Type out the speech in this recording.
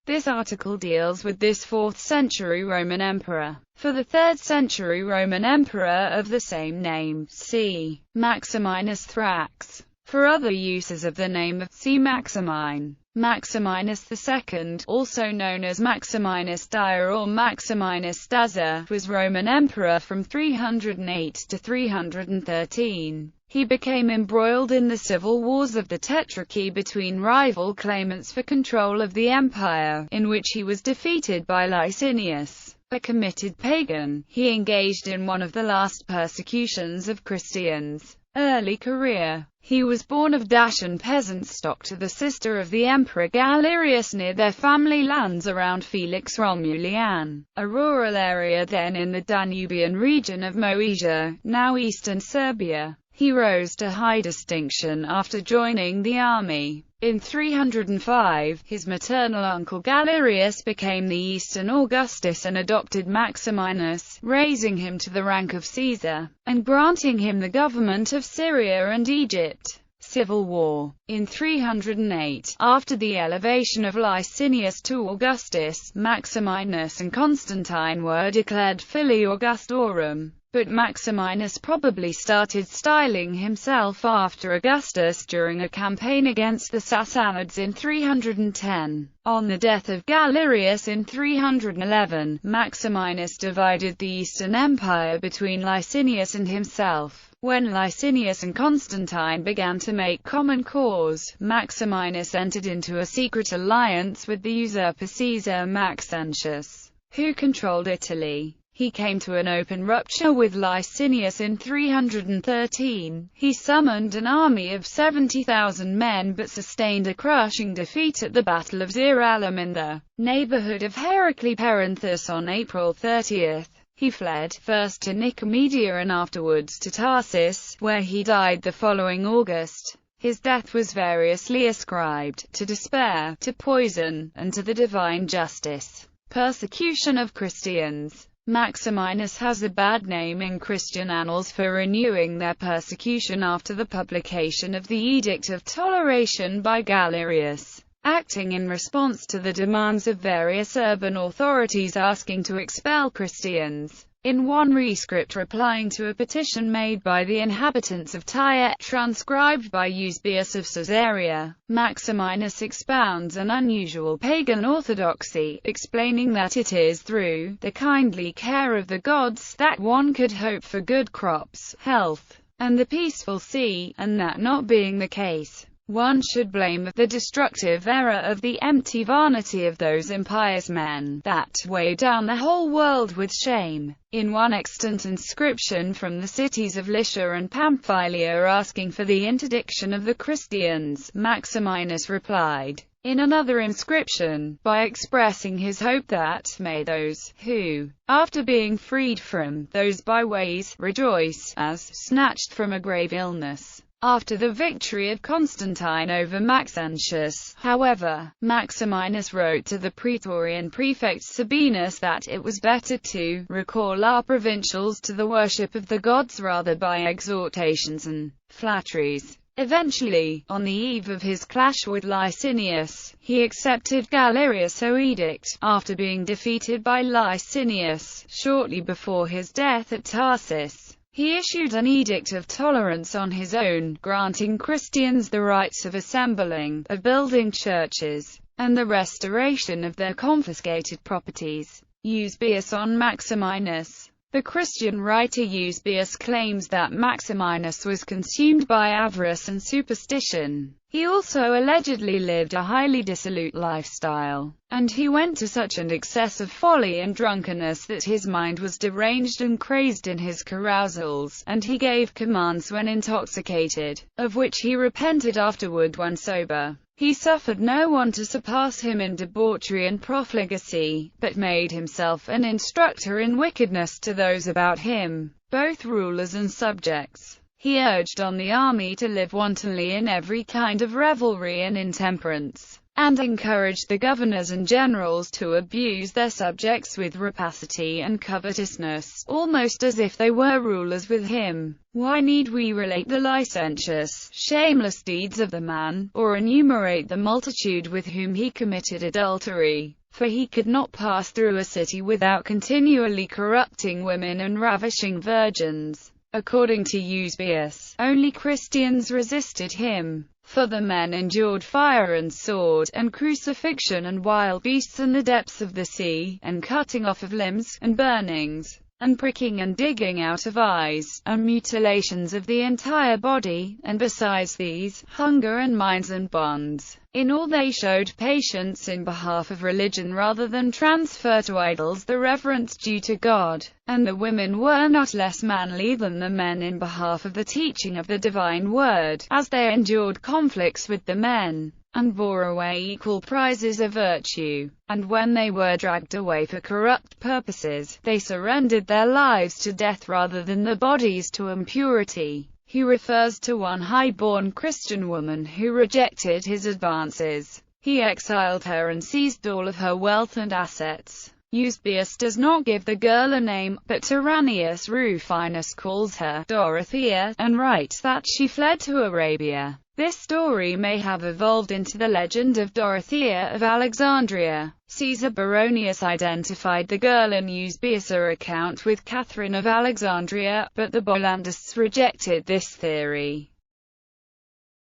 This article deals with this 4th century Roman emperor. For the 3rd century Roman emperor of the same name, see Maximinus Thrax. For other uses of the name, see Maximine. Maximinus II, also known as Maximinus II or Maximinus Daza, was Roman emperor from 308 to 313. He became embroiled in the civil wars of the Tetrarchy between rival claimants for control of the empire, in which he was defeated by Licinius, a committed pagan. He engaged in one of the last persecutions of Christians. Early career. He was born of Dacian peasant stock to the sister of the Emperor Galerius near their family lands around Felix Romulian, a rural area then in the Danubian region of Moesia, now eastern Serbia. He rose to high distinction after joining the army. In 305, his maternal uncle Galerius became the Eastern Augustus and adopted Maximinus, raising him to the rank of Caesar, and granting him the government of Syria and Egypt. Civil War. In 308, after the elevation of Licinius to Augustus, Maximinus and Constantine were declared Filii Augustorum. But Maximinus probably started styling himself after Augustus during a campaign against the Sassanids in 310. On the death of Galerius in 311, Maximinus divided the Eastern Empire between Licinius and himself. When Licinius and Constantine began to make common cause, Maximinus entered into a secret alliance with the usurper Caesar Maxentius, who controlled Italy. He came to an open rupture with Licinius in 313. He summoned an army of 70,000 men but sustained a crushing defeat at the Battle of Zeralum in the neighborhood of Heracli Perinthus on April 30. He fled, first to Nicomedia and afterwards to Tarsus, where he died the following August. His death was variously ascribed to despair, to poison, and to the divine justice. Persecution of Christians. Maximinus has a bad name in Christian annals for renewing their persecution after the publication of the Edict of Toleration by Galerius, acting in response to the demands of various urban authorities asking to expel Christians. In one rescript replying to a petition made by the inhabitants of Tyre, transcribed by Eusebius of Caesarea, Maximinus expounds an unusual pagan orthodoxy, explaining that it is through the kindly care of the gods that one could hope for good crops, health, and the peaceful sea, and that not being the case, one should blame the destructive error of the empty vanity of those impious men that weigh down the whole world with shame. In one extant inscription from the cities of Lycia and Pamphylia asking for the interdiction of the Christians, Maximinus replied, in another inscription, by expressing his hope that, may those, who, after being freed from those byways, rejoice, as, snatched from a grave illness. After the victory of Constantine over Maxentius, however, Maximinus wrote to the Praetorian prefect Sabinus that it was better to recall our provincials to the worship of the gods rather by exhortations and flatteries. Eventually, on the eve of his clash with Licinius, he accepted Galerius' edict, after being defeated by Licinius, shortly before his death at Tarsus. He issued an edict of tolerance on his own, granting Christians the rights of assembling, of building churches, and the restoration of their confiscated properties. Eusebius on Maximinus. The Christian writer Eusebius claims that Maximinus was consumed by avarice and superstition. He also allegedly lived a highly dissolute lifestyle, and he went to such an excess of folly and drunkenness that his mind was deranged and crazed in his carousals, and he gave commands when intoxicated, of which he repented afterward when sober. He suffered no one to surpass him in debauchery and profligacy, but made himself an instructor in wickedness to those about him, both rulers and subjects. He urged on the army to live wantonly in every kind of revelry and intemperance. and encouraged the governors and generals to abuse their subjects with rapacity and covetousness, almost as if they were rulers with him. Why need we relate the licentious, shameless deeds of the man, or enumerate the multitude with whom he committed adultery? For he could not pass through a city without continually corrupting women and ravishing virgins. According to Eusebius, only Christians resisted him. For the men endured fire and sword, and crucifixion and wild beasts and the depths of the sea, and cutting off of limbs, and burnings, and pricking and digging out of eyes, and mutilations of the entire body, and besides these, hunger and mines and bonds. In all they showed patience in behalf of religion rather than transfer to idols the reverence due to God. And the women were not less manly than the men in behalf of the teaching of the divine word, as they endured conflicts with the men, and bore away equal prizes of virtue. And when they were dragged away for corrupt purposes, they surrendered their lives to death rather than their bodies to impurity. He refers to one high-born Christian woman who rejected his advances. He exiled her and seized all of her wealth and assets. Eusebius does not give the girl a name, but Tyrannius Rufinus calls her Dorothea, and writes that she fled to Arabia. This story may have evolved into the legend of Dorothea of Alexandria. Caesar Baronius identified the girl in Eusebius' account with Catherine of Alexandria, but the Bollandists rejected this theory.